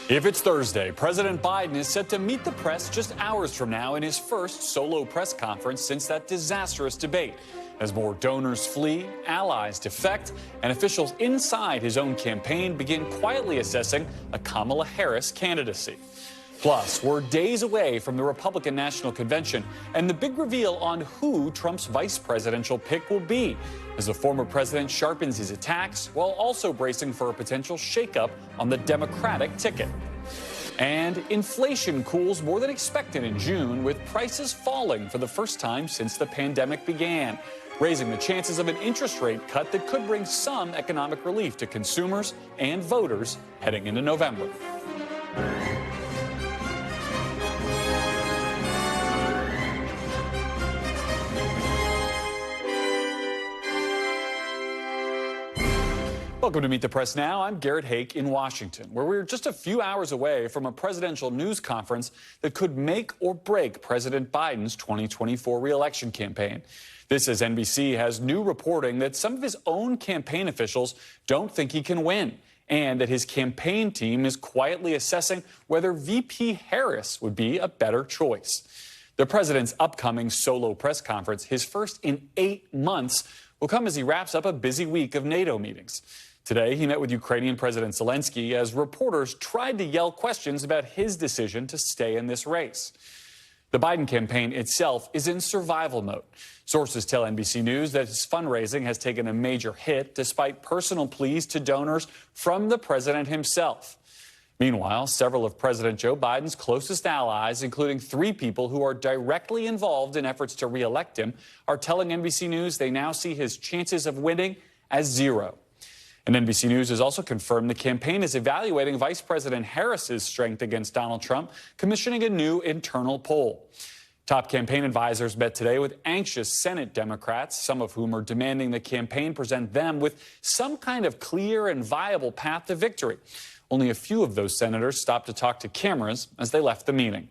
If it's Thursday, President Biden is set to meet the press just hours from now in his first solo press conference since that disastrous debate. As more donors flee, allies defect, and officials inside his own campaign begin quietly assessing a Kamala Harris candidacy. Plus, we're days away from the Republican National Convention and the big reveal on who Trump's vice presidential pick will be, as the former president sharpens his attacks while also bracing for a potential shakeup on the Democratic ticket. And inflation cools more than expected in June, with prices falling for the first time since the pandemic began, raising the chances of an interest rate cut that could bring some economic relief to consumers and voters heading into November. Welcome to Meet the Press Now. I'm Garrett Hake in Washington, where we're just a few hours away from a presidential news conference that could make or break President Biden's 2024 re-election campaign. This as NBC has new reporting that some of his own campaign officials don't think he can win, and that his campaign team is quietly assessing whether VP Harris would be a better choice. The president's upcoming solo press conference, his first in 8 months, will come as he wraps up a busy week of NATO meetings. Today, he met with Ukrainian President Zelensky as reporters tried to yell questions about his decision to stay in this race. The Biden campaign itself is in survival mode. Sources tell NBC News that his fundraising has taken a major hit despite personal pleas to donors from the president himself. Meanwhile, several of President Joe Biden's closest allies, including 3 people who are directly involved in efforts to re-elect him, are telling NBC News they now see his chances of winning as 0. And NBC News has also confirmed the campaign is evaluating Vice President Harris's strength against Donald Trump, commissioning a new internal poll. Top campaign advisors met today with anxious Senate Democrats, some of whom are demanding the campaign present them with some kind of clear and viable path to victory. Only a few of those senators stopped to talk to cameras as they left the meeting.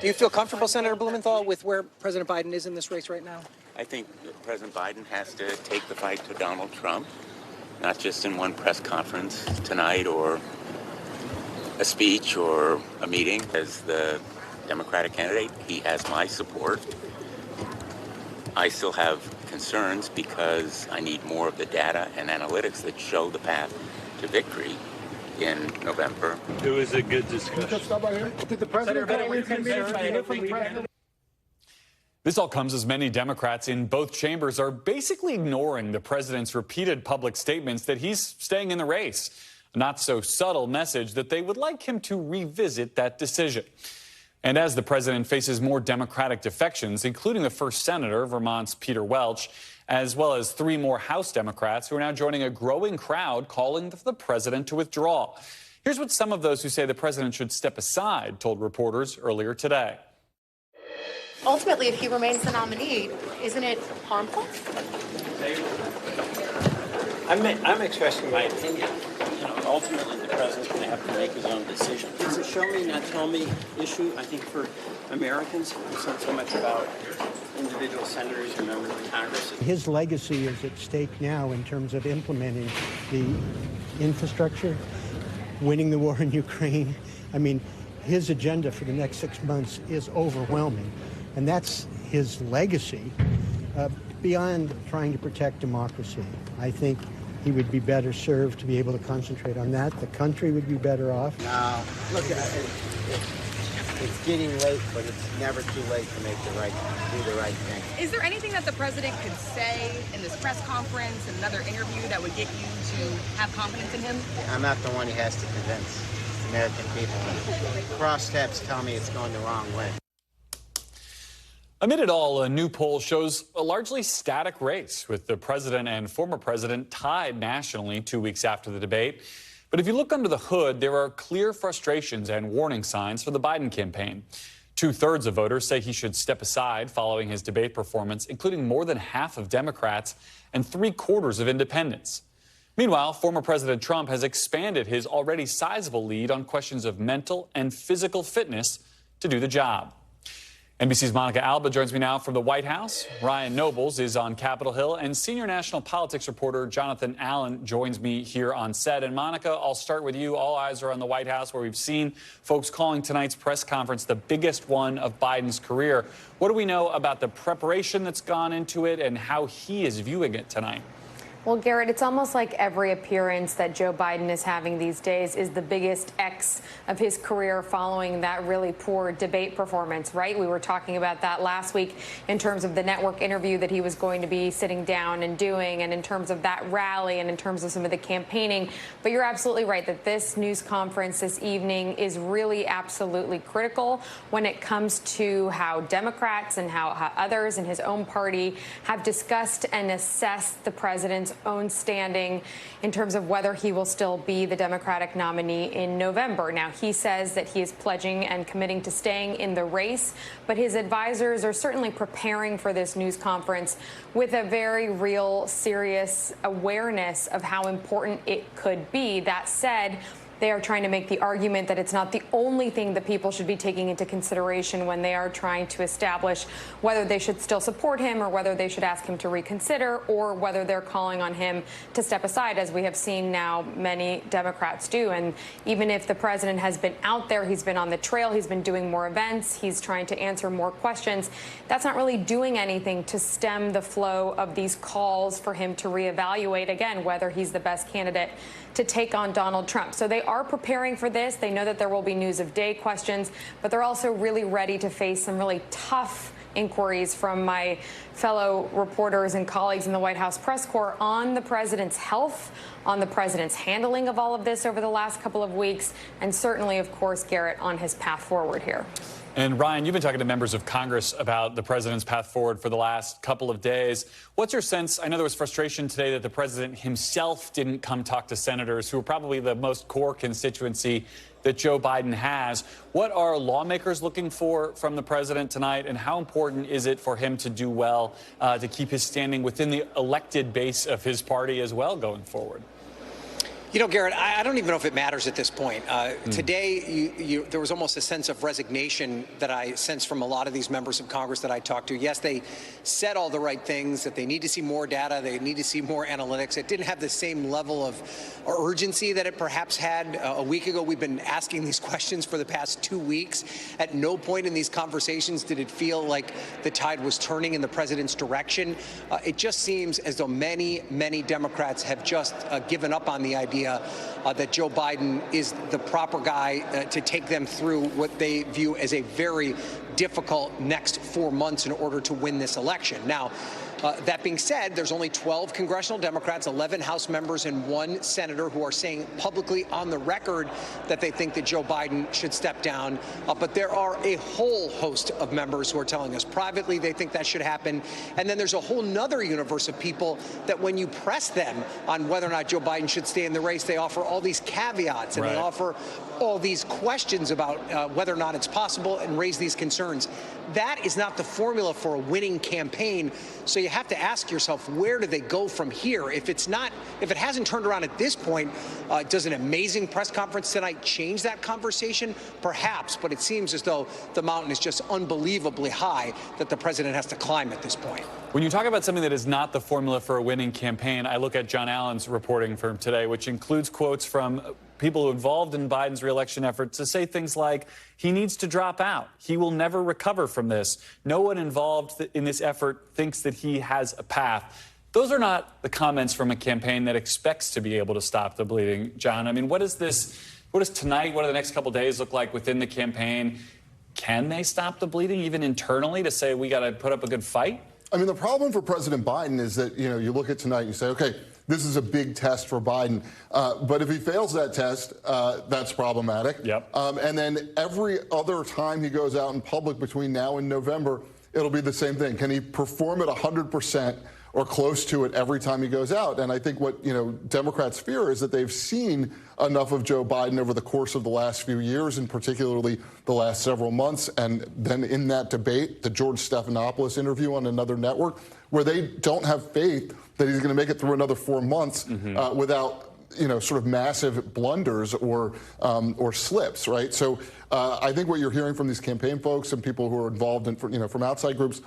Do you feel comfortable, Senator Blumenthal, with where President Biden is in this race right now? I think that President Biden has to take the fight to Donald Trump, not just in one press conference tonight or a speech or a meeting. As the Democratic candidate, he has my support. I still have concerns because I need more of the data and analytics that show the path to victory in November. It was a good discussion. Did the president This all comes as many Democrats in both chambers are basically ignoring the president's repeated public statements that he's staying in the race. A not so subtle message that they would like him to revisit that decision. And as the president faces more Democratic defections, including the first senator, Vermont's Peter Welch, as well as 3 more House Democrats who are now joining a growing crowd calling for the president to withdraw. Here's what some of those who say the president should step aside told reporters earlier today. Ultimately, if he remains the nominee, isn't it harmful? I'm expressing my opinion. Ultimately, the president's going to have to make his own decision. It's a show me, not tell me issue, I think, for Americans. It's not so much about individual senators or members of Congress. His legacy is at stake now in terms of implementing the infrastructure, winning the war in Ukraine. I mean, his agenda for the next 6 months is overwhelming. And that's his legacy beyond trying to protect democracy. I think he would be better served to be able to concentrate on that. The country would be better off. No, look, it's getting late, but it's never too late to make do the right thing. Is there anything that the president could say in this press conference and another interview that would get you to have confidence in him? I'm not the one he has to convince. It's American people. Cross steps tell me it's going the wrong way. Amid it all, a new poll shows a largely static race, with the president and former president tied nationally 2 weeks after the debate. But if you look under the hood, there are clear frustrations and warning signs for the Biden campaign. 2/3 of voters say he should step aside following his debate performance, including more than half of Democrats and 3/4 of independents. Meanwhile, former President Trump has expanded his already sizable lead on questions of mental and physical fitness to do the job. NBC's Monica Alba joins me now from the White House. Ryan Nobles is on Capitol Hill, and senior national politics reporter Jonathan Allen joins me here on set. And Monica, I'll start with you. All eyes are on the White House, where we've seen folks calling tonight's press conference the biggest one of Biden's career. What do we know about the preparation that's gone into it and how he is viewing it tonight? Well, Garrett, it's almost like every appearance that Joe Biden is having these days is the biggest X of his career following that really poor debate performance, right? We were talking about that last week in terms of the network interview that he was going to be sitting down and doing, and in terms of that rally and in terms of some of the campaigning. But you're absolutely right that this news conference this evening is really absolutely critical when it comes to how Democrats and how others in his own party have discussed and assessed the president's own standing in terms of whether he will still be the Democratic nominee in November. Now, he says that he is pledging and committing to staying in the race, but his advisors are certainly preparing for this news conference with a very real, serious awareness of how important it could be. That said, they are trying to make the argument that it's not the only thing that people should be taking into consideration when they are trying to establish whether they should still support him or whether they should ask him to reconsider or whether they're calling on him to step aside, as we have seen now many Democrats do. And even if the president has been out there, he's been on the trail, he's been doing more events, he's trying to answer more questions, that's not really doing anything to stem the flow of these calls for him to reevaluate again whether he's the best candidate to take on Donald Trump. So they are preparing for this. They know that there will be news of day questions, but they're also really ready to face some really tough inquiries from my fellow reporters and colleagues in the White House press corps on the president's health, on the president's handling of all of this over the last couple of weeks, and certainly, of course, Garrett, on his path forward here. And Ryan, you've been talking to members of Congress about the president's path forward for the last couple of days. What's your sense? I know there was frustration today that the president himself didn't come talk to senators, who are probably the most core constituency that Joe Biden has. What are lawmakers looking for from the president tonight, and how important is it for him to do well to keep his standing within the elected base of his party as well going forward? You know, Garrett, I don't even know if it matters at this point. Today, there was almost a sense of resignation that I sensed from a lot of these members of Congress that I talked to. Yes, they said all the right things, that they need to see more data, they need to see more analytics. It didn't have the same level of urgency that it perhaps had a week ago. We've been asking these questions for the past 2 weeks. At no point in these conversations did it feel like the tide was turning in the president's direction. It just seems as though many Democrats have just given up on the idea that Joe Biden is the proper guy to take them through what they view as a very difficult next 4 months in order to win this election. Now, that being said, there's only 12 congressional Democrats, 11 House members, and 1 senator who are saying publicly on the record that they think that Joe Biden should step down. But there are a whole host of members who are telling us privately they think that should happen. And then there's a whole nother universe of people that when you press them on whether or not Joe Biden should stay in the race, they offer all these caveats and they offer all these questions about whether or not it's possible and raise these concerns. That is not the formula for a winning campaign. So you have to ask yourself, where do they go from here? If it hasn't turned around at this point, does an amazing press conference tonight change that conversation? Perhaps, but it seems as though the mountain is just unbelievably high that the president has to climb at this point. When you talk about something that is not the formula for a winning campaign, I look at John Allen's reporting from today, which includes quotes from people involved in Biden's reelection efforts to say things like, he needs to drop out. He will never recover from this. No one involved in this effort thinks that he has a path. Those are not the comments from a campaign that expects to be able to stop the bleeding, John. I mean, what does tonight, what do the next couple of days look like within the campaign? Can they stop the bleeding, even internally, to say we got to put up a good fight? I mean, the problem for President Biden is that, you look at tonight and you say, okay, this is a big test for Biden. But if he fails that test, that's problematic. Yep. And then every other time he goes out in public between now and November, it'll be the same thing. Can he perform at 100% or close to it every time he goes out? And I think what, Democrats fear is that they've seen enough of Joe Biden over the course of the last few years, and particularly the last several months. And then in that debate, the George Stephanopoulos interview on another network, where they don't have faith that he's going to make it through another 4 months without sort of massive blunders or slips, right? So I think what you're hearing from these campaign folks and people who are involved in, from outside groups,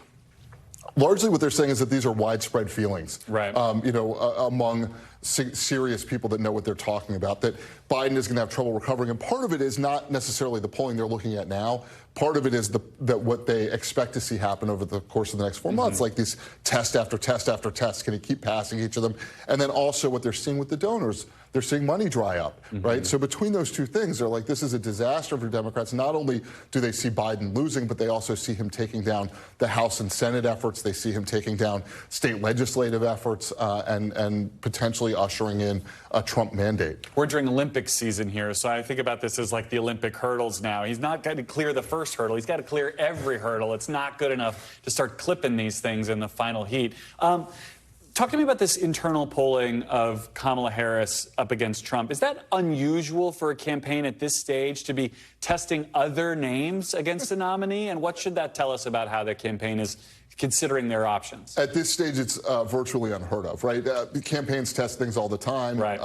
largely what they're saying is that these are widespread feelings, right? Among serious people that know what they're talking about, that Biden is going to have trouble recovering. And part of it is not necessarily the polling they're looking at now. Part of it is that what they expect to see happen over the course of the next 4 months, like these test after test after test. Can he keep passing each of them? And then also what they're seeing with the donors. They're seeing money dry up, right? So between those two things, they're like, this is a disaster for Democrats. Not only do they see Biden losing, but they also see him taking down the House and Senate efforts. They see him taking down state legislative efforts and potentially ushering in a Trump mandate. We're during Olympic season here, so I think about this as like the Olympic hurdles now. He's not got to clear the first hurdle. He's got to clear every hurdle. It's not good enough to start clipping these things in the final heat. Talk to me about this internal polling of Kamala Harris up against Trump. Is that unusual for a campaign at this stage to be testing other names against a nominee? And what should that tell us about how the campaign is considering their options? At this stage, it's virtually unheard of, right? Campaigns test things all the time, right?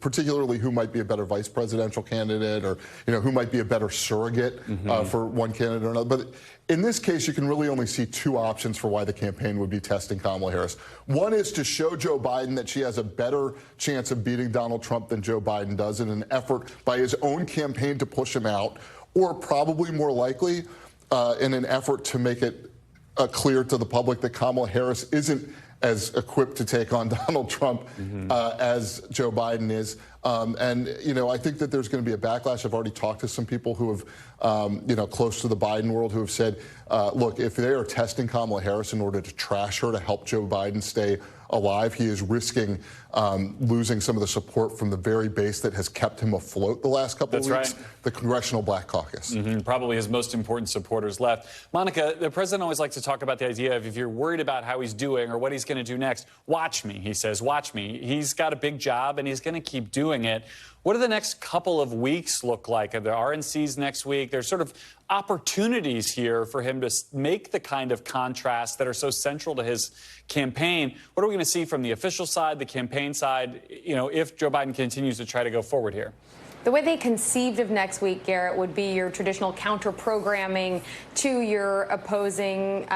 Particularly who might be a better vice presidential candidate, or who might be a better surrogate for one candidate or another. But in this case, you can really only see two options for why the campaign would be testing Kamala Harris. One is to show Joe Biden that she has a better chance of beating Donald Trump than Joe Biden does in an effort by his own campaign to push him out, or probably more likely in an effort to make it clear to the public that Kamala Harris isn't as equipped to take on Donald Trump as Joe Biden is. I think that there's going to be a backlash. I've already talked to some people who have, close to the Biden world, who have said, look, if they are testing Kamala Harris in order to trash her to help Joe Biden stay alive, he is risking losing some of the support from the very base that has kept him afloat the last couple of weeks, the Congressional Black Caucus. Probably his most important supporters left. Monica, the president always likes to talk about the idea of if you're worried about how he's doing or what he's going to do next, watch me, he says, watch me. He's got a big job and he's going to keep doing it. What do the next couple of weeks look like? Are there RNCs next week? There's sort of opportunities here for him to make the kind of contrasts that are so central to his campaign. What are we going to see from the official side, the campaign side, if Joe Biden continues to try to go forward here? The way they conceived of next week, Garrett, would be your traditional counter-programming to your opposing,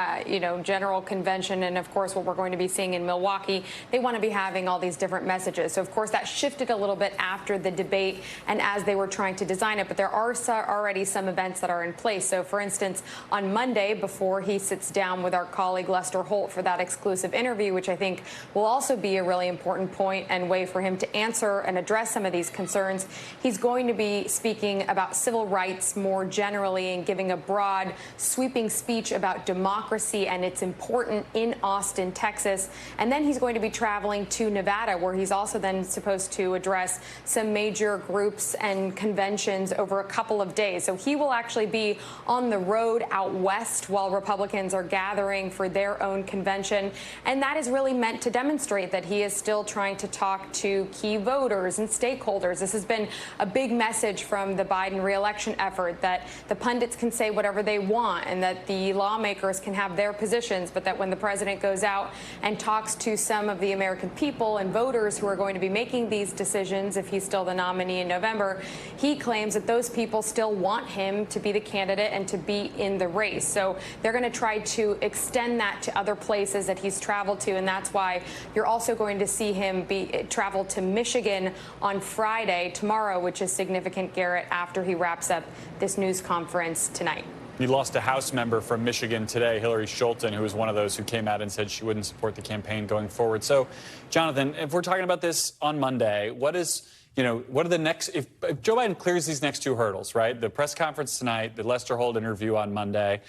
general convention. And, of course, what we're going to be seeing in Milwaukee, they want to be having all these different messages. So, of course, that shifted a little bit after the debate and as they were trying to design it. But there are already some events that are in place. So, for instance, on Monday, before he sits down with our colleague Lester Holt for that exclusive interview, which I think will also be a really important point and way for him to answer and address some of these concerns, he's going to be speaking about civil rights more generally and giving a broad, sweeping speech about democracy and its importance in Austin, Texas. And then he's going to be traveling to Nevada, where he's also then supposed to address some major groups and conventions over a couple of days. So he will actually be on the road out west while Republicans are gathering for their own convention. And that is really meant to demonstrate that he is still trying to talk to key voters and stakeholders. This has been a big message from the Biden re-election effort, that the pundits can say whatever they want and that the lawmakers can have their positions, but that when the president goes out and talks to some of the American people and voters who are going to be making these decisions, if he's still the nominee in November, he claims that those people still want him to be the candidate and to be in the race. So they're going to try to extend that to other places that he's traveled to, and that's why you're also going to see him travel to Michigan on Friday, tomorrow, which is significant, Garrett, after he wraps up this news conference tonight. He lost a House member from Michigan today, Hillary Scholten, who was one of those who came out and said she wouldn't support the campaign going forward. So, Jonathan, if we're talking about this on Monday, what are the next, if Joe Biden clears these next two hurdles, right? The press conference tonight, the Lester Holt interview on Monday,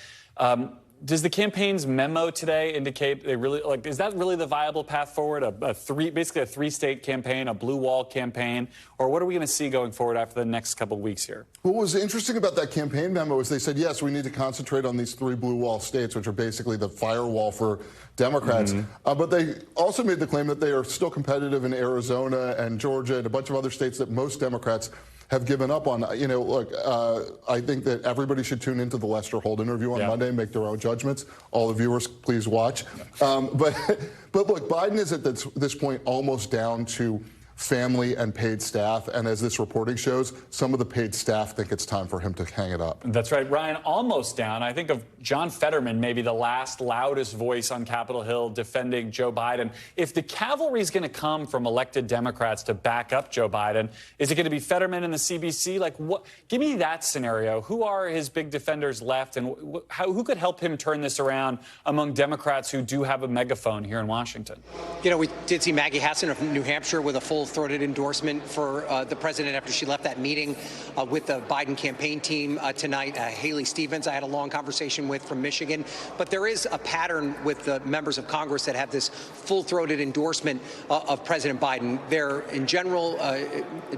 does the campaign's memo today indicate they really, is that really the viable path forward? Basically a three-state campaign, a blue wall campaign, or what are we going to see going forward after the next couple of weeks here? What was interesting about that campaign memo is they said, yes, we need to concentrate on these three blue wall states, which are basically the firewall for Democrats. But they also made the claim that they are still competitive in Arizona and Georgia and a bunch of other states that most Democrats have given up on. I think that everybody should tune into the Lester Holt interview on Monday and make their own judgments. All the viewers, please watch. But look, Biden is at this point almost down to family and paid staff. And as this reporting shows, some of the paid staff think it's time for him to hang it up. That's right, Ryan, almost down. I think of John Fetterman, maybe the last loudest voice on Capitol Hill defending Joe Biden. If the cavalry is going to come from elected Democrats to back up Joe Biden, is it going to be Fetterman and the CBC? Like, what? Give me that scenario. Who are his big defenders left, and who could help him turn this around among Democrats who do have a megaphone here in Washington? You know, we did see Maggie Hassan of New Hampshire with a full-throated endorsement for the president after she left that meeting with the Biden campaign team tonight. Haley Stevens, I had a long conversation with from Michigan. But there is a pattern with the members of Congress that have this full-throated endorsement of President Biden. They're, in general,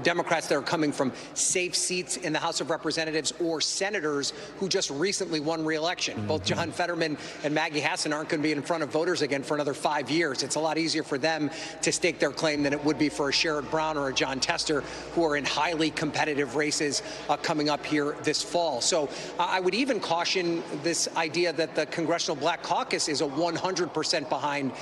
Democrats that are coming from safe seats in the House of Representatives or senators who just recently won re-election. Both John Fetterman and Maggie Hassan aren't going to be in front of voters again for another 5 years. It's a lot easier for them to stake their claim than it would be for a Sherrod Brown or a John Tester, who are in highly competitive races coming up here this fall. So I would even caution this idea that the Congressional Black Caucus is a 100% behind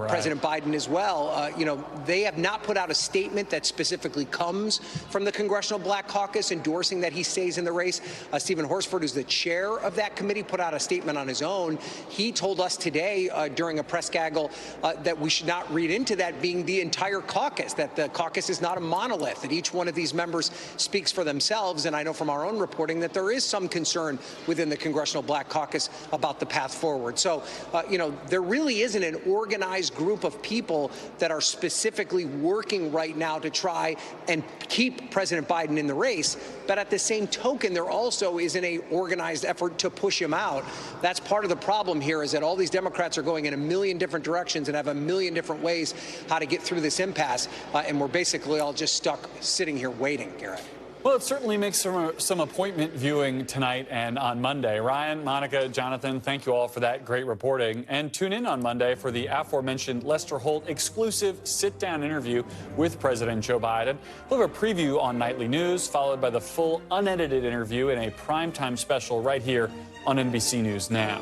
President Biden as well. You know, they have not put out a statement that specifically comes from the Congressional Black Caucus endorsing that he stays in the race. Stephen Horsford, who's the chair of that committee, put out a statement on his own. He told us today during a press gaggle that we should not read into that being the entire caucus, that the caucus is not a monolith, that each one of these members speaks for themselves. And I know from our own reporting that there is some concern within the Congressional Black Caucus about the path forward. So, you know, there really isn't an organized group of people that are specifically working right now to try and keep President Biden in the race. But at the same token, there also isn't an organized effort to push him out. That's part of the problem here, is that all these Democrats are going in a million different directions and have a million different ways how to get through this impasse. And we're basically all just stuck sitting here waiting, Garrett. Well, it certainly makes some appointment viewing tonight and on Monday. Ryan, Monica, Jonathan, thank you all for that great reporting. And tune in on Monday for the aforementioned Lester Holt exclusive sit-down interview with President Joe Biden. We'll have a preview on Nightly News, followed by the full unedited interview in a primetime special right here on NBC News Now.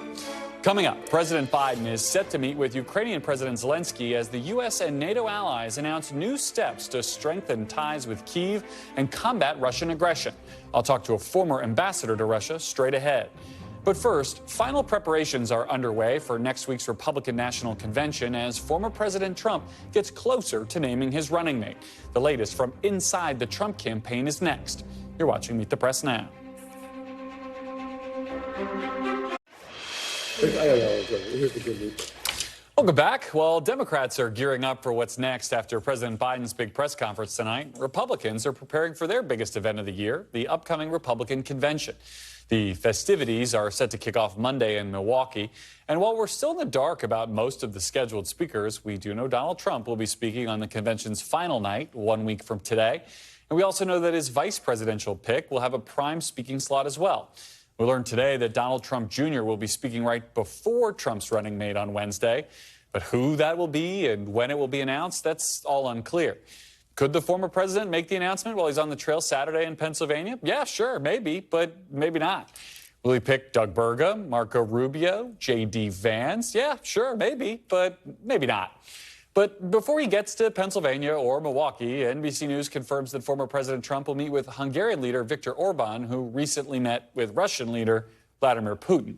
Coming up, President Biden is set to meet with Ukrainian President Zelensky as the U.S. and NATO allies announce new steps to strengthen ties with Kyiv and combat Russian aggression. I'll talk to a former ambassador to Russia straight ahead. But first, final preparations are underway for next week's Republican National Convention as former President Trump gets closer to naming his running mate. The latest from inside the Trump campaign is next. You're watching Meet the Press Now. Here's the good news. Welcome back. Well, Democrats are gearing up for what's next after President Biden's big press conference tonight. Republicans are preparing for their biggest event of the year, the upcoming Republican Convention. The festivities are set to kick off Monday in Milwaukee. And while we're still in the dark about most of the scheduled speakers, we do know Donald Trump will be speaking on the convention's final night, 1 week from today. And we also know that his vice presidential pick will have a prime speaking slot as well. We learned today that Donald Trump Jr. will be speaking right before Trump's running mate on Wednesday. But who that will be and when it will be announced, that's all unclear. Could the former president make the announcement while he's on the trail Saturday in Pennsylvania? Yeah, sure, maybe, but maybe not. Will he pick Doug Burgum, Marco Rubio, J.D. Vance? Yeah, sure, maybe, but maybe not. But before he gets to Pennsylvania or Milwaukee, NBC News confirms that former President Trump will meet with Hungarian leader Viktor Orban, who recently met with Russian leader Vladimir Putin.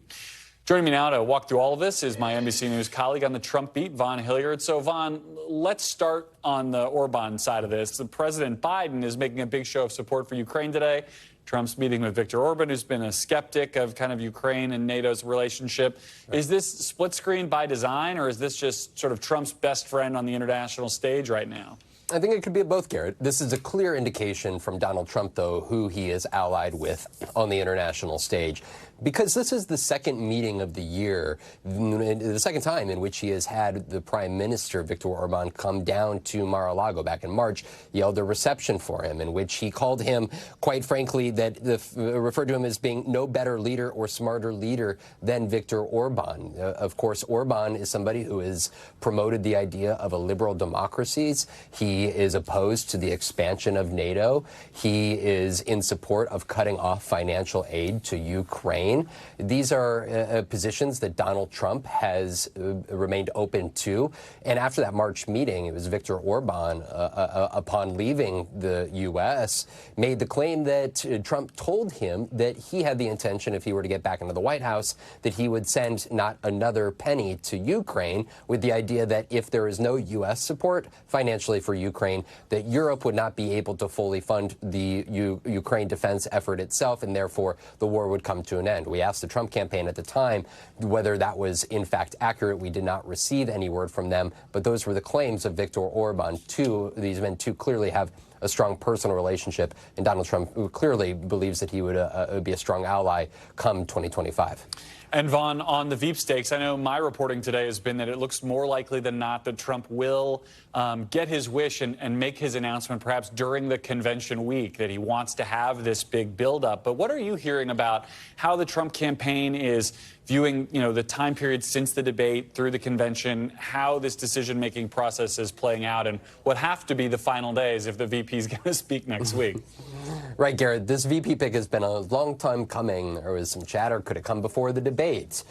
Joining me now to walk through all of this is my NBC News colleague on the Trump beat, Vaughn Hilliard. So, Vaughn, let's start on the Orban side of this. President Biden is making a big show of support for Ukraine today. Trump's meeting with Viktor Orban, who's been a skeptic of kind of Ukraine and NATO's relationship. Right. Is this split screen by design, or is this just sort of Trump's best friend on the international stage right now? I think it could be both, Garrett. This is a clear indication from Donald Trump, though, who he is allied with on the international stage. Because this is the second meeting of the year, the second time in which he has had the Prime Minister, Viktor Orban, come down to Mar-a-Lago back in March. He held a reception for him in which he called him, quite frankly, referred to him as being no better leader or smarter leader than Viktor Orban. Of course, Orban is somebody who has promoted the idea of a liberal democracies. He is opposed to the expansion of NATO. He is in support of cutting off financial aid to Ukraine. Ukraine. These are positions that Donald Trump has remained open to. And after that March meeting, it was Viktor Orban, upon leaving the U.S., made the claim that Trump told him that he had the intention, if he were to get back into the White House, that he would send not another penny to Ukraine, with the idea that if there is no U.S. support financially for Ukraine, that Europe would not be able to fully fund the Ukraine defense effort itself, and therefore the war would come to an end. We asked the Trump campaign at the time whether that was in fact accurate. We did not receive any word from them, but those were the claims of Viktor Orban. These men clearly have a strong personal relationship, and Donald Trump clearly believes that he would be a strong ally come 2025. And Vaughn, on the Veep stakes, I know my reporting today has been that it looks more likely than not that Trump will get his wish and make his announcement perhaps during the convention week, that he wants to have this big buildup. But what are you hearing about how the Trump campaign is viewing, the time period since the debate through the convention, how this decision-making process is playing out, and what have to be the final days if the VP is going to speak next week? Right, Garrett. This VP pick has been a long time coming. There was some chatter. Could it come before the debate?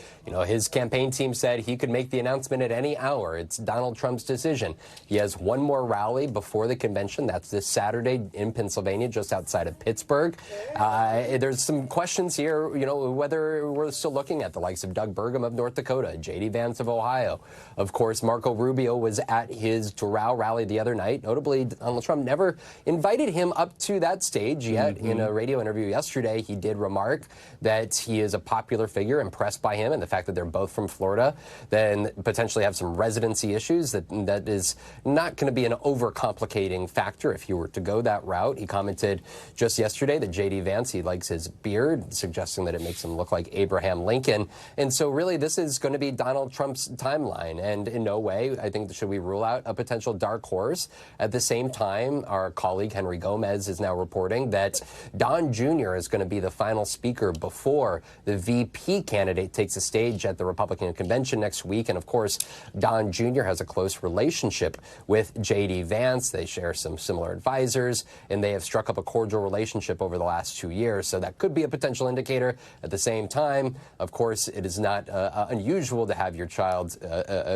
His campaign team said he could make the announcement at any hour. It's Donald Trump's decision. He has one more rally before the convention. That's this Saturday in Pennsylvania, just outside of Pittsburgh. There's some questions here, whether we're still looking at the likes of Doug Burgum of North Dakota, J.D. Vance of Ohio. Of course, Marco Rubio was at his Doral rally the other night. Notably, Donald Trump never invited him up to that stage yet. In a radio interview yesterday, he did remark that he is a popular figure, impressed by him and the fact that they're both from Florida, then potentially have some residency issues. That is not going to be an overcomplicating factor if you were to go that route. He commented just yesterday that J.D. Vance, he likes his beard, suggesting that it makes him look like Abraham Lincoln. And so really this is going to be Donald Trump's timeline. And in no way, I think, should we rule out a potential dark horse. At the same time, our colleague Henry Gomez is now reporting that Don Jr. is going to be the final speaker before the VP candidate takes the stage at the Republican convention next week. And of course, Don Jr. has a close relationship with J.D. Vance. They share some similar advisors, and they have struck up a cordial relationship over the last 2 years. So that could be a potential indicator. At the same time, of course, it is not unusual to have your child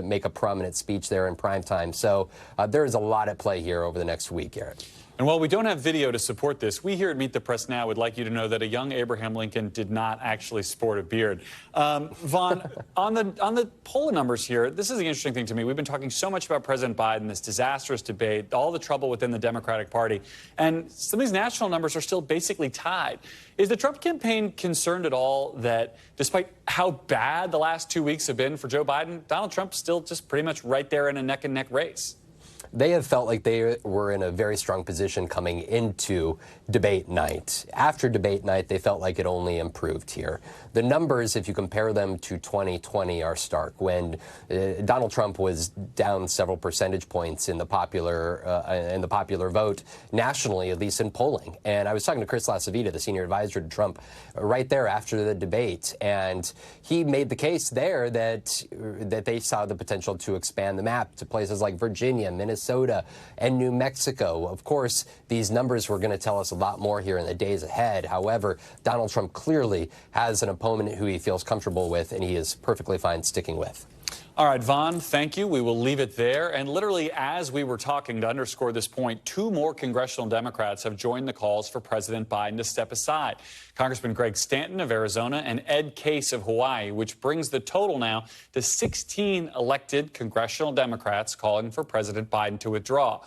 make a prominent speech there in prime time. So there is a lot at play here over the next week, Garrett. And while we don't have video to support this, we here at Meet the Press Now would like you to know that a young Abraham Lincoln did not actually sport a beard. Vaughn, on the poll numbers here, this is the interesting thing to me. We've been talking so much about President Biden, this disastrous debate, all the trouble within the Democratic Party, and some of these national numbers are still basically tied. Is the Trump campaign concerned at all that despite how bad the last 2 weeks have been for Joe Biden, Donald Trump's still just pretty much right there in a neck-and-neck race? They have felt like they were in a very strong position coming into debate night. After debate night, they felt like it only improved here. The numbers, if you compare them to 2020, are stark. When Donald Trump was down several percentage points in the popular vote nationally, at least in polling. And I was talking to Chris Lasavita, the senior advisor to Trump, right there after the debate, and he made the case there that they saw the potential to expand the map to places like Virginia, Minnesota, and New Mexico. Of course, these numbers were going to tell us a lot more here in the days ahead. However, Donald Trump clearly has an opponent who he feels comfortable with, and he is perfectly fine sticking with. All right, Vaughn, thank you. We will leave it there. And literally, as we were talking, to underscore this point, 2 more congressional Democrats have joined the calls for President Biden to step aside. Congressman Greg Stanton of Arizona and Ed Case of Hawaii, which brings the total now to 16 elected congressional Democrats calling for President Biden to withdraw.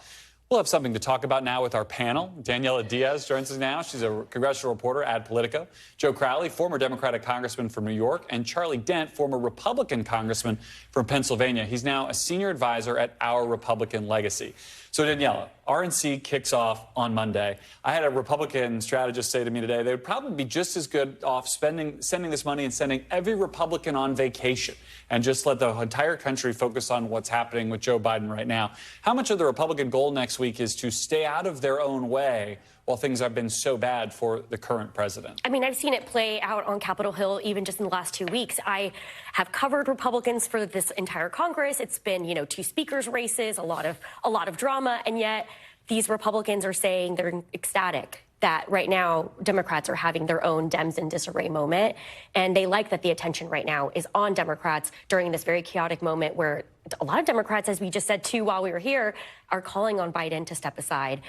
We'll have something to talk about now with our panel. Daniela Diaz joins us now. She's a congressional reporter at Politico. Joe Crowley, former Democratic congressman from New York, and Charlie Dent, former Republican congressman from Pennsylvania. He's now a senior advisor at Our Republican Legacy. So, Daniela, RNC kicks off on Monday. I had a Republican strategist say to me today they would probably be just as good off sending this money and sending every Republican on vacation and just let the entire country focus on what's happening with Joe Biden right now. How much of the Republican goal next week is to stay out of their own way while things have been so bad for the current president? I mean, I've seen it play out on Capitol Hill even just in the last 2 weeks. I have covered Republicans for this entire Congress. It's been, 2 speakers races, a lot of drama, and yet these Republicans are saying they're ecstatic that right now Democrats are having their own Dems in disarray moment. And they like that the attention right now is on Democrats during this very chaotic moment where a lot of Democrats, as we just said too while we were here, are calling on Biden to step aside.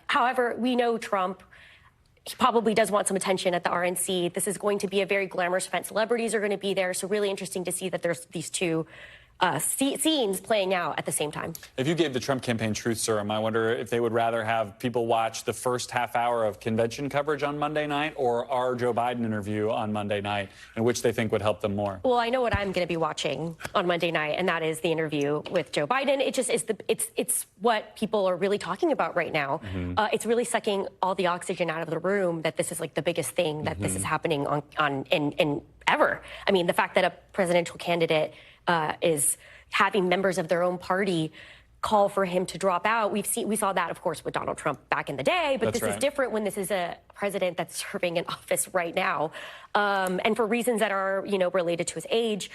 However, we know Trump, he probably does want some attention at the RNC. This is going to be a very glamorous event. Celebrities are going to be there. So really interesting to see that there's these two scenes playing out at the same time. If you gave the Trump campaign truth serum, I wonder if they would rather have people watch the first half hour of convention coverage on Monday night or our Joe Biden interview on Monday night, and which they think would help them more. Well, I know what I'm going to be watching on Monday night, and that is the interview with Joe Biden. It just is it's what people are really talking about right now. It's really sucking all the oxygen out of the room that this is like the biggest thing that this is happening in ever. I mean, the fact that a presidential candidate is having members of their own party call for him to drop out. We saw that, of course, with Donald Trump back in the day, but this is different when this is a president that's serving in office right now. And for reasons that are, related to his age,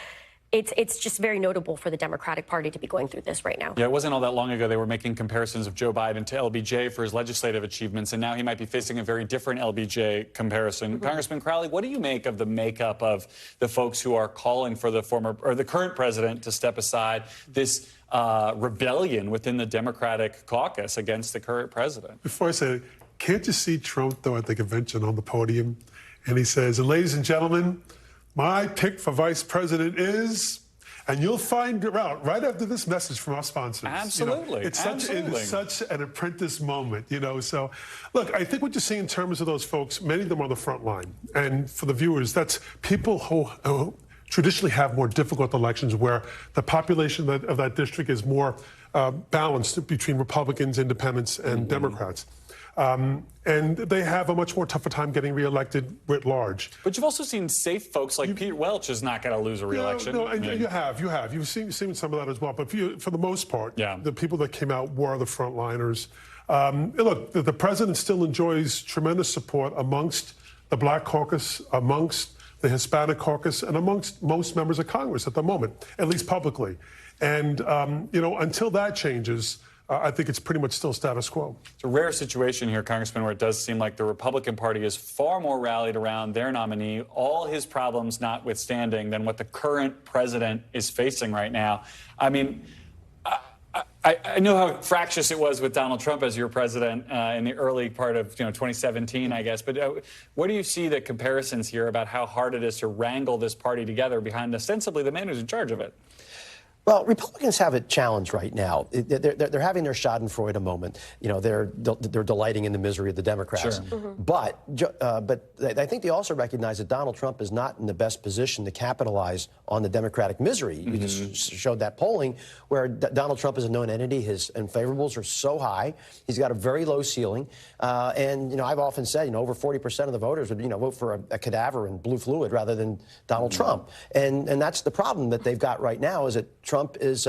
it's just very notable for the Democratic Party to be going through this right now. Yeah, it wasn't all that long ago they were making comparisons of Joe Biden to LBJ for his legislative achievements, and now he might be facing a very different LBJ comparison. Congressman Crowley, what do you make of the makeup of the folks who are calling for the current president to step aside, this rebellion within the Democratic caucus against the current president? Before I say it, can't you see Trump, though, at the convention on the podium? And he says, and ladies and gentlemen, my pick for vice president is, and you'll find out right after this message from our sponsors. Absolutely. It is such an apprentice moment, So, look, I think what you see in terms of those folks, many of them are on the front line. And for the viewers, that's people who traditionally have more difficult elections where the population of that district is more balanced between Republicans, independents, and Democrats. And they have a much more tougher time getting reelected writ large. But you've also seen safe folks like Pete Welch is not going to lose a reelection. You have. You've seen some of that as well. But for the most part, the people that came out were the frontliners. Look, the president still enjoys tremendous support amongst the Black caucus, amongst the Hispanic caucus, and amongst most members of Congress at the moment, at least publicly. And, until that changes, I think it's pretty much still status quo. It's a rare situation here, Congressman, where it does seem like the Republican Party is far more rallied around their nominee, all his problems notwithstanding, than what the current president is facing right now. I mean, I know how fractious it was with Donald Trump as your president in the early part of 2017, I guess. But what do you see the comparisons here about how hard it is to wrangle this party together behind ostensibly the man who's in charge of it? Well, Republicans have a challenge right now. They're having their Schadenfreude moment. They're delighting in the misery of the Democrats. Sure. But I think they also recognize that Donald Trump is not in the best position to capitalize on the Democratic misery. You just showed that polling where Donald Trump is a known entity. His unfavorables are so high. He's got a very low ceiling. And I've often said, over 40% of the voters would, vote for a cadaver and blue fluid rather than Donald Trump. And that's the problem that they've got right now is that Trump is,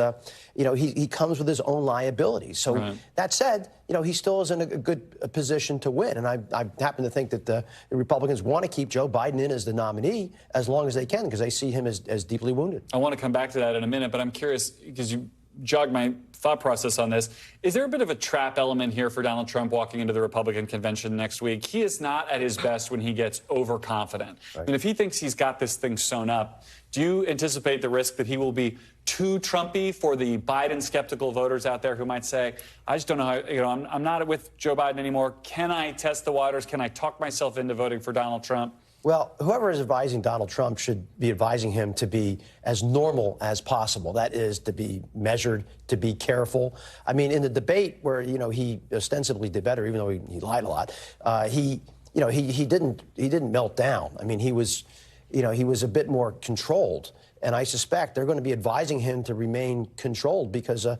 he comes with his own liabilities. So that said, he still is in a good position to win. And I happen to think that the Republicans want to keep Joe Biden in as the nominee as long as they can because they see him as deeply wounded. I want to come back to that in a minute, but I'm curious because you jogged my thought process on this. Is there a bit of a trap element here for Donald Trump walking into the Republican convention next week? He is not at his best when he gets overconfident. Right. I mean, if he thinks he's got this thing sewn up, do you anticipate the risk that he will be too Trumpy for the Biden skeptical voters out there who might say, I just don't know how, I'm not with Joe Biden anymore. Can I test the waters? Can I talk myself into voting for Donald Trump? Well, whoever is advising Donald Trump should be advising him to be as normal as possible. That is, to be measured, to be careful. I mean, in the debate where, he ostensibly did better, even though he lied a lot, he didn't melt down. I mean, he was a bit more controlled. And I suspect they're going to be advising him to remain controlled because I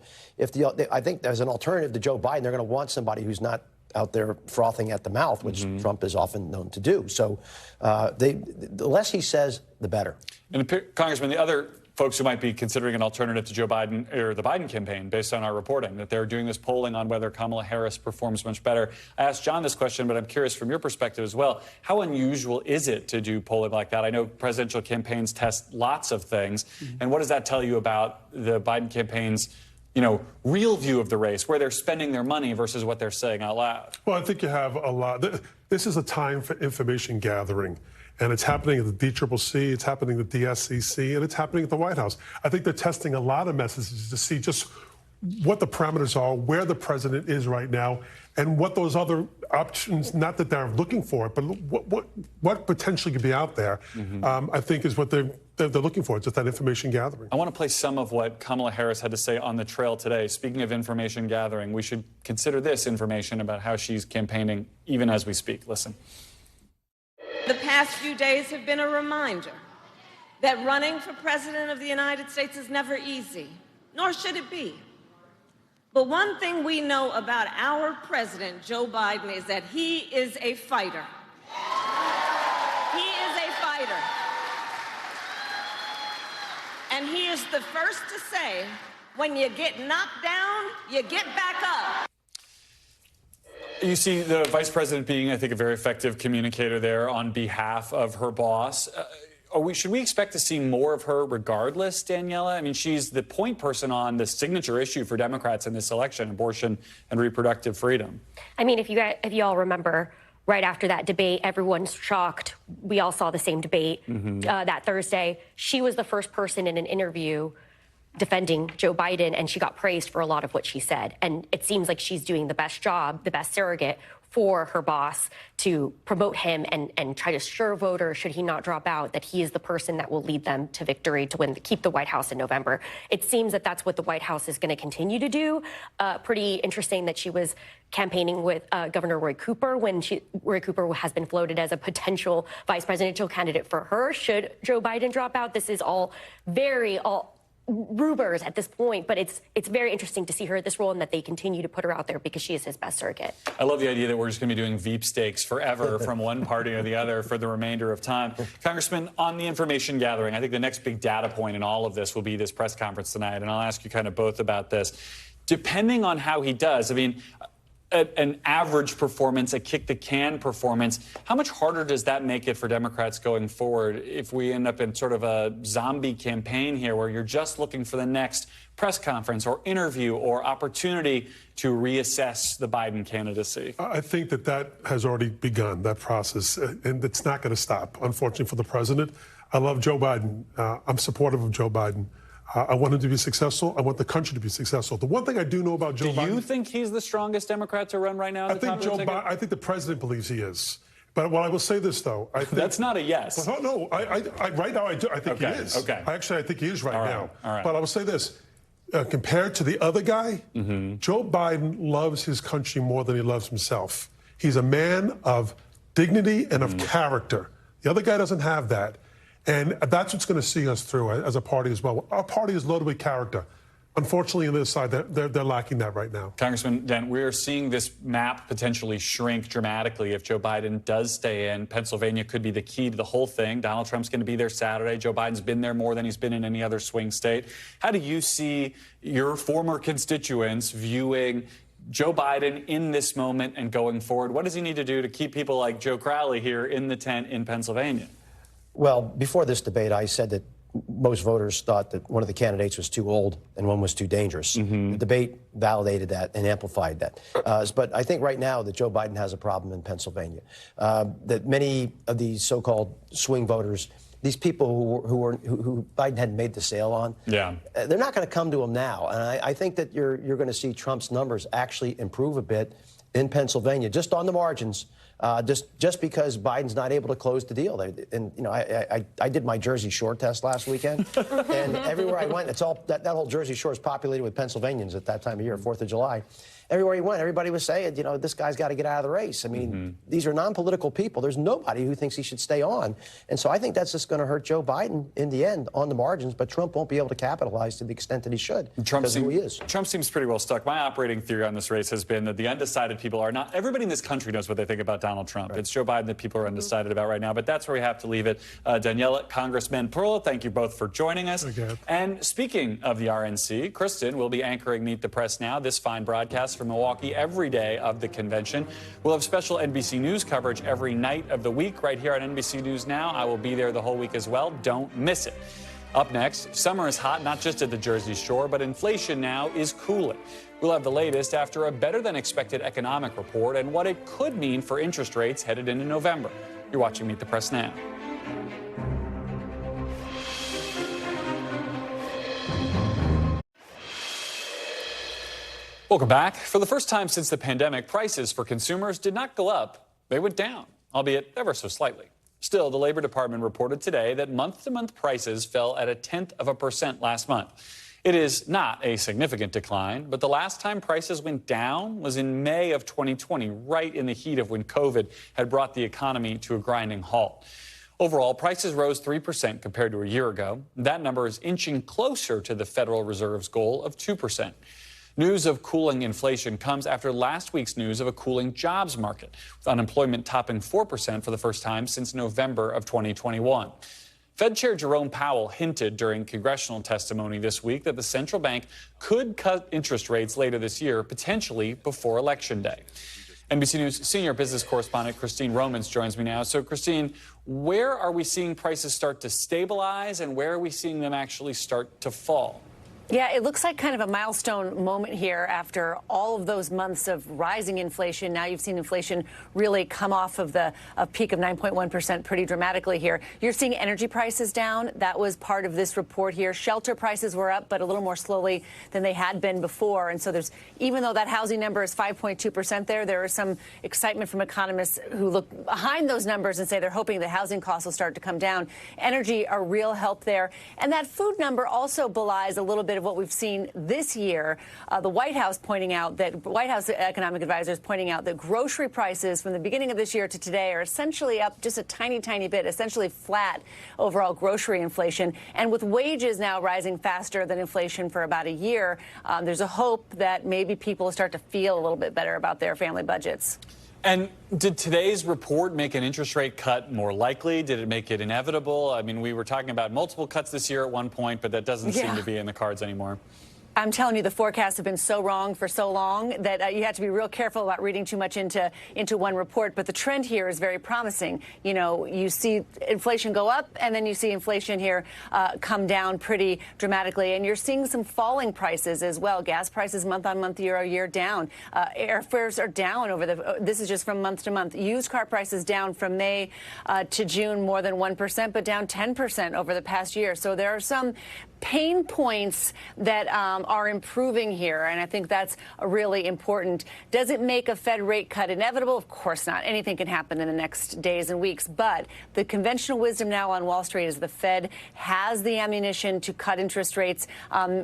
think as an alternative to Joe Biden, they're going to want somebody who's not out there frothing at the mouth, which Trump is often known to do. So the less he says, the better. And Congressman, the other folks who might be considering an alternative to Joe Biden or the Biden campaign, based on our reporting, that they're doing this polling on whether Kamala Harris performs much better. I asked John this question, but I'm curious from your perspective as well. How unusual is it to do polling like that? I know presidential campaigns test lots of things. And what does that tell you about the Biden campaign's real view of the race, where they're spending their money versus what they're saying out loud? Well, I think you have a lot. This is a time for information gathering. And it's happening at the DCCC, it's happening at the DSCC, and it's happening at the White House. I think they're testing a lot of messages to see just what the parameters are, where the president is right now, and what those other options, not that they're looking for it, but what potentially could be out there, I think is what they're looking for, just that information gathering. I want to play some of what Kamala Harris had to say on the trail today. Speaking of information gathering, we should consider this information about how she's campaigning even as we speak. Listen. The past few days have been a reminder that running for president of the United States is never easy, nor should it be. But one thing we know about our president, Joe Biden, is that he is a fighter. He is a fighter. And he is the first to say, when you get knocked down, you get back up. You see the vice president being, I think, a very effective communicator there on behalf of her boss. Should we expect to see more of her regardless, Daniela? I mean, she's the point person on the signature issue for Democrats in this election, abortion and reproductive freedom. I mean, if you all remember, right after that debate, everyone's shocked. We all saw the same debate that Thursday. She was the first person in an interview defending Joe Biden, and she got praised for a lot of what she said. And it seems like she's doing the best job, the best surrogate for her boss to promote him and try to assure voters, should he not drop out, that he is the person that will lead them to victory to keep the White House in November. It seems that that's what the White House is going to continue to do. Pretty interesting that she was campaigning with Governor Roy Cooper when Roy Cooper has been floated as a potential vice presidential candidate for her should Joe Biden drop out. This is all rumors at this point, but it's very interesting to see her at this role and that they continue to put her out there because she is his best surrogate. I love the idea that we're just going to be doing Veep stakes forever from one party or the other for the remainder of time. Congressman, on the information gathering, I think the next big data point in all of this will be this press conference tonight, and I'll ask you kind of both about this. Depending on how he does, I mean, an average performance, a kick-the-can performance, how much harder does that make it for Democrats going forward if we end up in sort of a zombie campaign here where you're just looking for the next press conference or interview or opportunity to reassess the Biden candidacy? I think that has already begun, that process, and it's not going to stop, unfortunately, for the president. I love Joe Biden. I'm supportive of Joe Biden. I want him to be successful. I want the country to be successful. The one thing I do know about Joe Biden... Do you think he's the strongest Democrat to run right now? I think the president believes he is. But I will say this, though. I think, that's not a yes. Well, no, right now I think he is. Okay. I think he is right now. All right. But I will say this. Compared to the other guy, Joe Biden loves his country more than he loves himself. He's a man of dignity and of character. The other guy doesn't have that. And that's what's going to see us through as a party as well. Our party is loaded with character. Unfortunately, on this side, they're lacking that right now. Congressman Dent, we're seeing this map potentially shrink dramatically if Joe Biden does stay in. Pennsylvania could be the key to the whole thing. Donald Trump's going to be there Saturday. Joe Biden's been there more than he's been in any other swing state. How do you see your former constituents viewing Joe Biden in this moment and going forward? What does he need to do to keep people like Joe Crowley here in the tent in Pennsylvania? Well, before this debate, I said that most voters thought that one of the candidates was too old and one was too dangerous. The debate validated that and amplified that. But I think right now that Joe Biden has a problem in Pennsylvania. That many of these so-called swing voters, these people who Biden hadn't made the sale on, they're not going to come to him now. And I think that you're going to see Trump's numbers actually improve a bit in Pennsylvania, just on the margins. Just because Biden's not able to close the deal. And, you know, I did my Jersey Shore test last weekend, and everywhere I went, that whole Jersey Shore is populated with Pennsylvanians at that time of year, 4th of July. Everywhere he went, everybody was saying, you know, this guy's got to get out of the race. I mean, these are non-political people. There's nobody who thinks he should stay on. And so I think that's just going to hurt Joe Biden in the end on the margins, but Trump won't be able to capitalize to the extent that he should because of who he is. Trump seems pretty well stuck. My operating theory on this race has been that the undecided people are not, everybody in this country knows what they think about Donald Trump. Right. It's Joe Biden that people are undecided about right now, but that's where we have to leave it. Daniela, Congressman Pearl, thank you both for joining us. Okay. And speaking of the RNC, Kristen will be anchoring Meet the Press Now, this fine broadcast from Milwaukee every day of the convention. We'll have special NBC News coverage every night of the week right here on NBC News Now. I will be there the whole week as well. Don't miss it. Up next, summer is hot not just at the Jersey Shore, but inflation now is cooling. We'll have the latest after a better-than-expected economic report and what it could mean for interest rates headed into November. You're watching Meet the Press now. Welcome back. For the first time since the pandemic, prices for consumers did not go up. They went down, albeit ever so slightly. Still, the Labor Department reported today that month-to-month prices fell at 0.1% last month. It is not a significant decline, but the last time prices went down was in May of 2020, right in the heat of when COVID had brought the economy to a grinding halt. Overall, prices rose 3% compared to a year ago. That number is inching closer to the Federal Reserve's goal of 2%. News of cooling inflation comes after last week's news of a cooling jobs market, with unemployment topping 4% for the first time since November of 2021. Fed Chair Jerome Powell hinted during congressional testimony this week that the central bank could cut interest rates later this year, potentially before Election Day. NBC News senior business correspondent Christine Romans joins me now. So, Christine, where are we seeing prices start to stabilize, and where are we seeing them actually start to fall? Yeah, it looks like kind of a milestone moment here after all of those months of rising inflation. Now you've seen inflation really come off of the peak of 9.1% pretty dramatically here. You're seeing energy prices down. That was part of this report here. Shelter prices were up, but a little more slowly than they had been before. And so there's, even though that housing number is 5.2% there is some excitement from economists who look behind those numbers and say they're hoping the housing costs will start to come down. Energy, a real help there. And that food number also belies a little bit of what we've seen this year. The White House economic advisors pointing out that grocery prices from the beginning of this year to today are essentially up just a tiny, tiny bit, essentially flat overall grocery inflation. And with wages now rising faster than inflation for about a year, there's a hope that maybe people start to feel a little bit better about their family budgets. And did today's report make an interest rate cut more likely? Did it make it inevitable? I mean, we were talking about multiple cuts this year at one point, but that doesn't seem to be in the cards anymore. I'm telling you, the forecasts have been so wrong for so long that you have to be real careful about reading too much into one report. But the trend here is very promising. You know, you see inflation go up, and then you see inflation here come down pretty dramatically. And you're seeing some falling prices as well. Gas prices month on month, year on year down. Airfares are down this is just from month to month. Used car prices down from May to June more than 1%, but down 10% over the past year. So there are some pain points that are improving here, and I think that's really important. Does it make a Fed rate cut inevitable? Of course not. Anything can happen in the next days and weeks, but the conventional wisdom now on Wall Street is the Fed has the ammunition to cut interest rates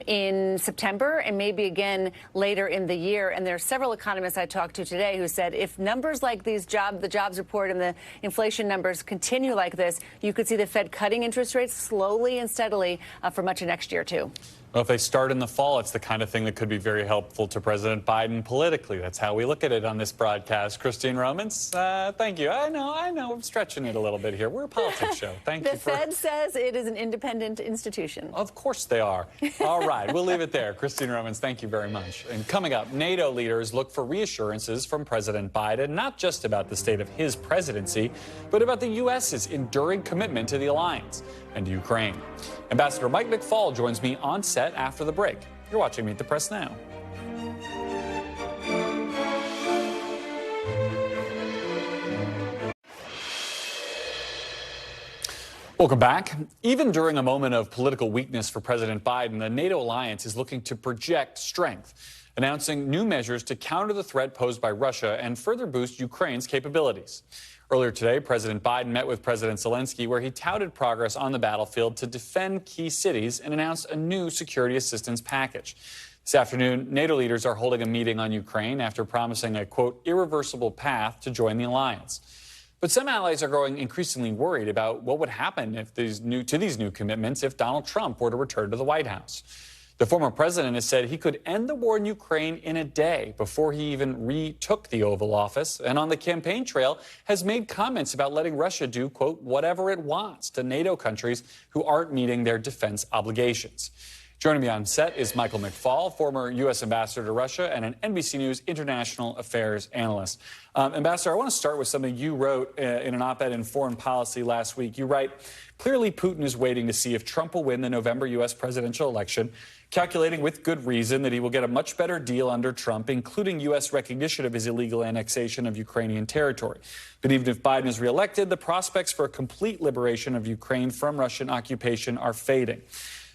in September and maybe again later in the year. And there are several economists I talked to today who said if numbers like these the jobs report and the inflation numbers continue like this, you could see the Fed cutting interest rates slowly and steadily for much of next year, too. Well, if they start in the fall, it's the kind of thing that could be very helpful to President Biden politically. That's how we look at it on this broadcast. Christine Romans, thank you. I know, I'm stretching it a little bit here. We're a politics show. Thank you. The Fed says it is an independent institution. Of course they are. All right, we'll leave it there. Christine Romans, thank you very much. And coming up, NATO leaders look for reassurances from President Biden, not just about the state of his presidency, but about the U.S.'s enduring commitment to the alliance and Ukraine. Ambassador Mike McFaul joins me on set after the break. You're watching Meet the Press now. Welcome back. Even during a moment of political weakness for President Biden, the NATO alliance is looking to project strength, announcing new measures to counter the threat posed by Russia and further boost Ukraine's capabilities. Earlier today, President Biden met with President Zelensky, where he touted progress on the battlefield to defend key cities and announced a new security assistance package. This afternoon, NATO leaders are holding a meeting on Ukraine after promising a, quote, irreversible path to join the alliance. But some allies are growing increasingly worried about what would happen if these new commitments if Donald Trump were to return to the White House. The former president has said he could end the war in Ukraine in a day before he even retook the Oval Office, and on the campaign trail has made comments about letting Russia do, quote, whatever it wants to NATO countries who aren't meeting their defense obligations. Joining me on set is Michael McFaul, former U.S. Ambassador to Russia and an NBC News international affairs analyst. Ambassador, I want to start with something you wrote in an op-ed in Foreign Policy last week. You write, clearly Putin is waiting to see if Trump will win the November U.S. presidential election, calculating with good reason that he will get a much better deal under Trump, including U.S. recognition of his illegal annexation of Ukrainian territory. But even if Biden is reelected, the prospects for a complete liberation of Ukraine from Russian occupation are fading.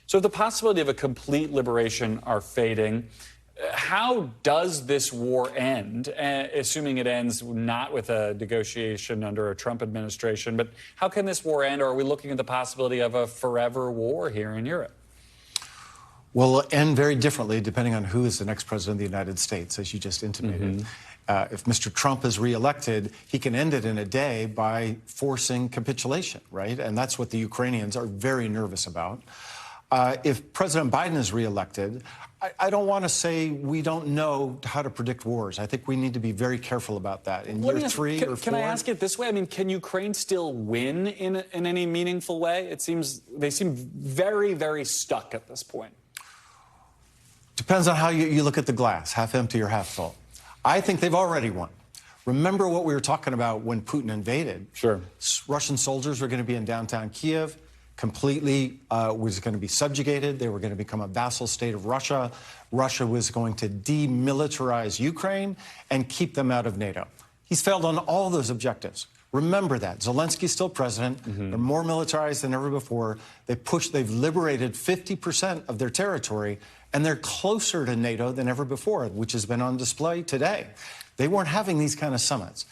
So if the possibility of a complete liberation are fading, how does this war end, assuming it ends not with a negotiation under a Trump administration, but how can this war end, or are we looking at the possibility of a forever war here in Europe? Will end very differently depending on who is the next president of the United States, as you just intimated. If Mr. Trump is reelected, he can end it in a day by forcing capitulation, right? And that's what the Ukrainians are very nervous about. If President Biden is reelected, I don't want to say we don't know how to predict wars. I think we need to be very careful about that. In year 3 or 4... Can I ask it this way? I mean, can Ukraine still win in any meaningful way? It seems they seem very, very stuck at this point. Depends on how you look at the glass, half empty or half full. I think they've already won. Remember what we were talking about when Putin invaded? Sure. Russian soldiers were going to be in downtown Kiev. Completely was going to be subjugated. They were going to become a vassal state of Russia. Russia was going to demilitarize Ukraine and keep them out of NATO. He's failed on all those objectives. Remember that. Zelensky's still president. They're more militarized than ever before. They've liberated 50% of their territory, and they're closer to NATO than ever before, which has been on display today. They weren't having these kind of summits.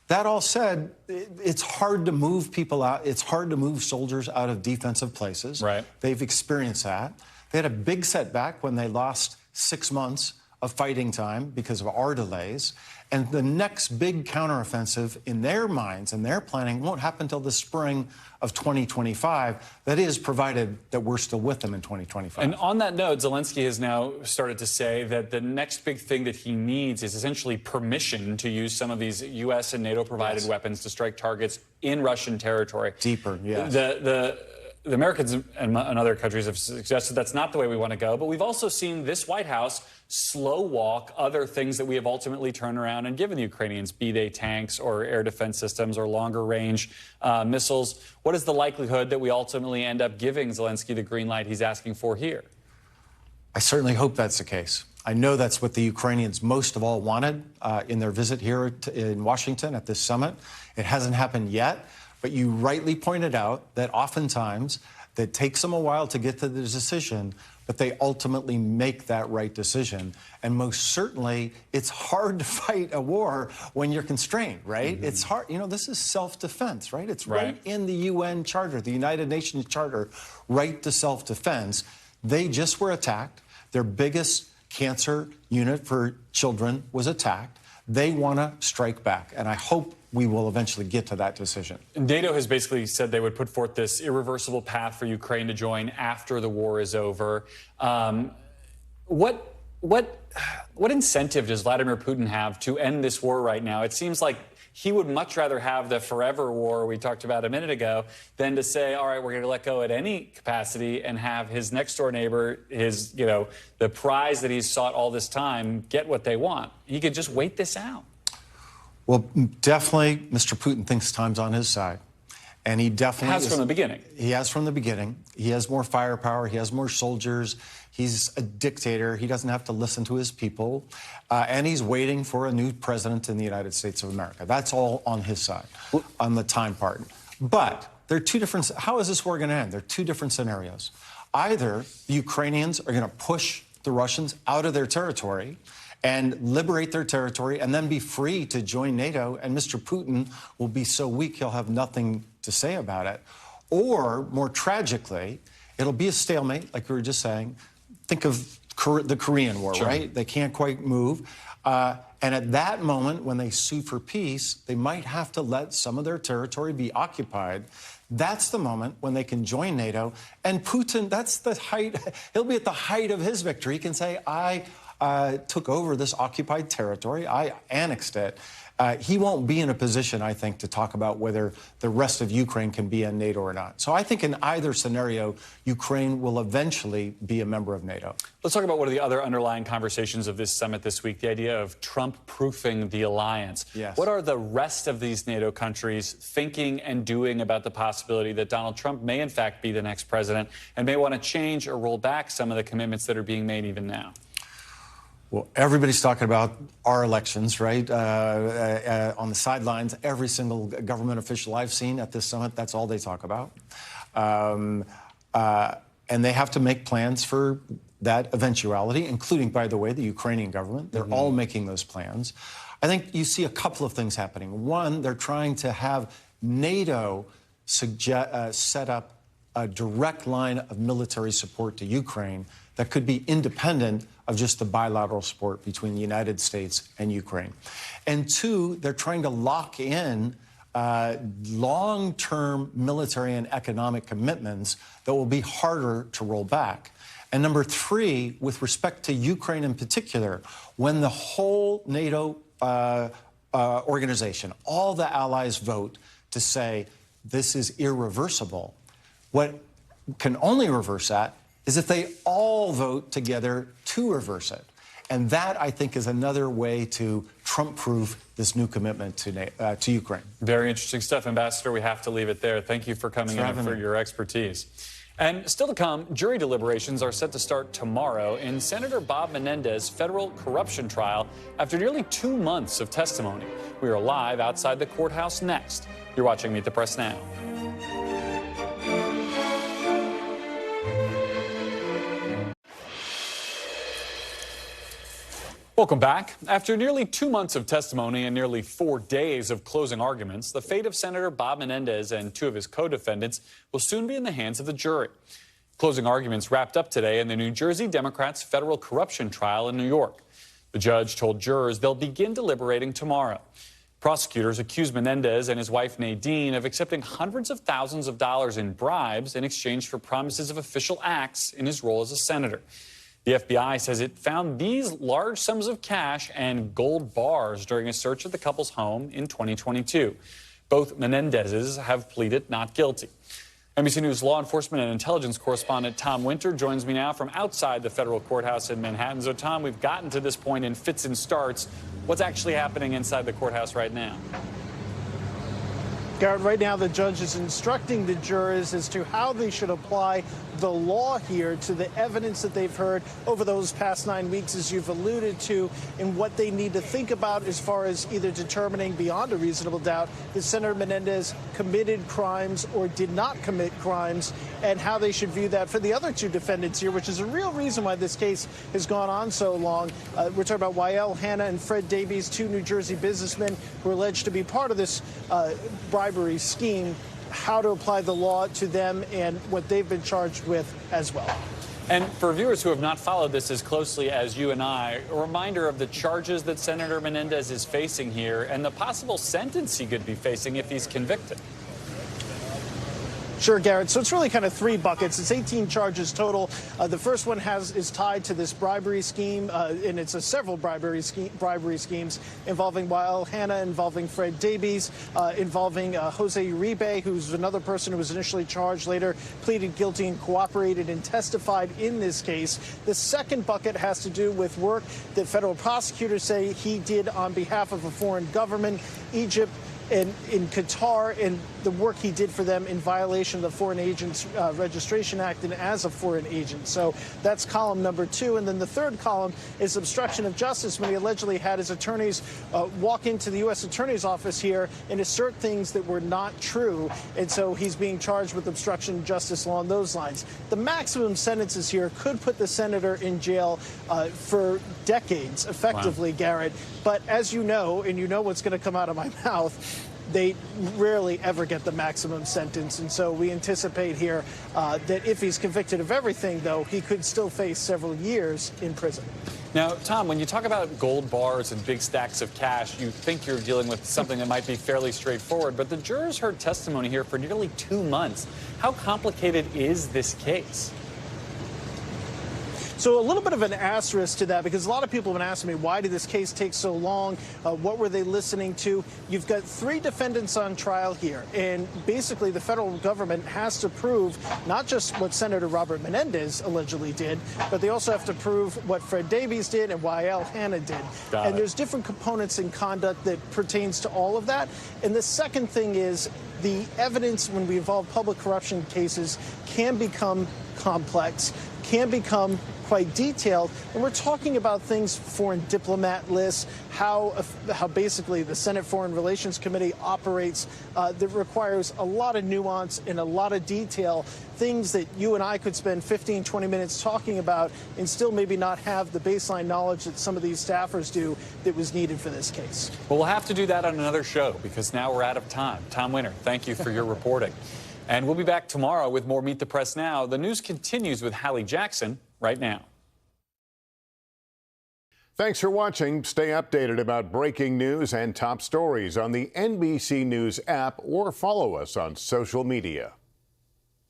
That all said, it's hard to move people out. It's hard to move soldiers out of defensive places. Right. They've experienced that. They had a big setback when they lost 6 months of fighting time because of our delays. And the next big counteroffensive in their minds and their planning won't happen until the spring of 2025. That is, provided that we're still with them in 2025. And on that note, Zelensky has now started to say that the next big thing that he needs is essentially permission to use some of these U.S. and NATO-provided weapons to strike targets in Russian territory. Deeper, yes. The Americans and other countries have suggested that's not the way we want to go, but we've also seen this White House slow walk other things that we have ultimately turned around and given the Ukrainians, be they tanks or air defense systems or longer range missiles. What is the likelihood that we ultimately end up giving Zelensky the green light he's asking for here? I certainly hope that's the case. I know that's what the Ukrainians most of all wanted in their visit here in Washington at this summit. It hasn't happened yet. But you rightly pointed out that oftentimes it takes them a while to get to the decision, but they ultimately make that right decision. And most certainly, it's hard to fight a war when you're constrained, right? It's hard. You know, this is self-defense, right? It's right in the UN Charter, the United Nations Charter, right to self-defense. They just were attacked. Their biggest cancer unit for children was attacked. They want to strike back, and I hope we will eventually get to that decision. NATO has basically said they would put forth this irreversible path for Ukraine to join after the war is over. What incentive does Vladimir Putin have to end this war right now? It seems like he would much rather have the forever war we talked about a minute ago than to say, all right, we're going to let go at any capacity and have his next door neighbor, his, you know, the prize that he's sought all this time, get what they want. He could just wait this out. Well, definitely, Mr. Putin thinks time's on his side. And he definitely has from the beginning. He has from the beginning. He has more firepower. He has more soldiers. He's a dictator. He doesn't have to listen to his people. And he's waiting for a new president in the United States of America. That's all on his side, on the time part. But there are two different... How is this war going to end? There are two different scenarios. Either the Ukrainians are going to push the Russians out of their territory and liberate their territory and then be free to join NATO, and Mr. Putin will be so weak he'll have nothing to say about it. Or, more tragically, it'll be a stalemate, like we were just saying. Think of the Korean War, right? They can't quite move. And at that moment, when they sue for peace, they might have to let some of their territory be occupied. That's the moment when they can join NATO. And Putin, that's the height, he'll be at the height of his victory. He can say, I took over this occupied territory. I annexed it. he won't be in a position, I think, to talk about whether the rest of Ukraine can be in NATO or not. So I think in either scenario, Ukraine will eventually be a member of NATO. Let's talk about one of the other underlying conversations of this summit this week, the idea of Trump-proofing the alliance. Yes. What are the rest of these NATO countries thinking and doing about the possibility that Donald Trump may, in fact, be the next president and may want to change or roll back some of the commitments that are being made even now? Well, everybody's talking about our elections, right? On the sidelines, every single government official I've seen at this summit, that's all they talk about. And they have to make plans for that eventuality, including, by the way, the Ukrainian government. They're all making those plans. I think you see a couple of things happening. One, they're trying to have NATO set up a direct line of military support to Ukraine that could be independent of just the bilateral support between the United States and Ukraine. And two, they're trying to lock in long-term military and economic commitments that will be harder to roll back. And number three, with respect to Ukraine in particular, when the whole NATO organization, all the allies vote to say this is irreversible, what can only reverse that is if they all vote together to reverse it. And that, I think, is another way to Trump-proof this new commitment to Ukraine. Very interesting stuff, Ambassador. We have to leave it there. Thank you for coming in and for your expertise. And still to come, jury deliberations are set to start tomorrow in Senator Bob Menendez's federal corruption trial after nearly 2 months of testimony. We are live outside the courthouse next. You're watching Meet the Press Now. Welcome back. After nearly 2 months of testimony and nearly 4 days of closing arguments, the fate of Senator Bob Menendez and 2 of his co-defendants will soon be in the hands of the jury. Closing arguments wrapped up today in the New Jersey Democrats' federal corruption trial in New York. The judge told jurors they'll begin deliberating tomorrow. Prosecutors accused Menendez and his wife Nadine of accepting hundreds of thousands of dollars in bribes in exchange for promises of official acts in his role as a senator. The FBI says it found these large sums of cash and gold bars during a search of the couple's home in 2022. Both Menendezes have pleaded not guilty. NBC News law enforcement and intelligence correspondent Tom Winter joins me now from outside the federal courthouse in Manhattan. So, Tom, we've gotten to this point in fits and starts. What's actually happening inside the courthouse right now? Garrett, right now the judge is instructing the jurors as to how they should apply the law here to the evidence that they've heard over those past 9 weeks, as you've alluded to, and what they need to think about as far as either determining beyond a reasonable doubt that Senator Menendez committed crimes or did not commit crimes, and how they should view that for the other 2 defendants here, which is a real reason why this case has gone on so long. We're talking about Wael Hannah and Fred Davies, 2 New Jersey businessmen who are alleged to be part of this bribery scheme, how to apply the law to them and what they've been charged with as well. And for viewers who have not followed this as closely as you and I, a reminder of the charges that Senator Menendez is facing here and the possible sentence he could be facing if he's convicted. Sure, Garrett. So it's really kind of 3 buckets. It's 18 charges total. The first one is tied to this bribery scheme, and it's several bribery schemes involving Wael Hannah, involving Fred Davies, involving Jose Uribe, who's another person who was initially charged, later pleaded guilty and cooperated and testified in this case. The second bucket has to do with work that federal prosecutors say he did on behalf of a foreign government, Egypt, and in Qatar, and the work he did for them in violation of the Foreign Agents Registration Act and as a foreign agent. So that's column number 2. And then the third column is obstruction of justice, when he allegedly had his attorneys walk into the U.S. Attorney's Office here and assert things that were not true. And so he's being charged with obstruction of justice along those lines. The maximum sentences here could put the senator in jail for decades, effectively, wow. Garrett. But as you know, and you know what's going to come out of my mouth, they rarely ever get the maximum sentence. And so we anticipate here that if he's convicted of everything, though, he could still face several years in prison. Now, Tom, when you talk about gold bars and big stacks of cash, you think you're dealing with something that might be fairly straightforward. But the jurors heard testimony here for nearly 2 months. How complicated is this case? So a little bit of an asterisk to that, because a lot of people have been asking me, why did this case take so long? What were they listening to? You've got 3 defendants on trial here, and basically the federal government has to prove not just what Senator Robert Menendez allegedly did, but they also have to prove what Fred Davies did and why Al Hanna did. And there's different components in conduct that pertains to all of that. And the second thing is the evidence when we involve public corruption cases can become complex, can become quite detailed, and we're talking about things, foreign diplomat lists, how basically the Senate Foreign Relations Committee operates, that requires a lot of nuance and a lot of detail, things that you and I could spend 15, 20 minutes talking about and still maybe not have the baseline knowledge that some of these staffers do that was needed for this case. Well, we'll have to do that on another show because now we're out of time. Tom Winter, thank you for your reporting. And we'll be back tomorrow with more Meet the Press Now. The news continues with Hallie Jackson right now. Thanks for watching. Stay updated about breaking news and top stories on the NBC News app or follow us on social media.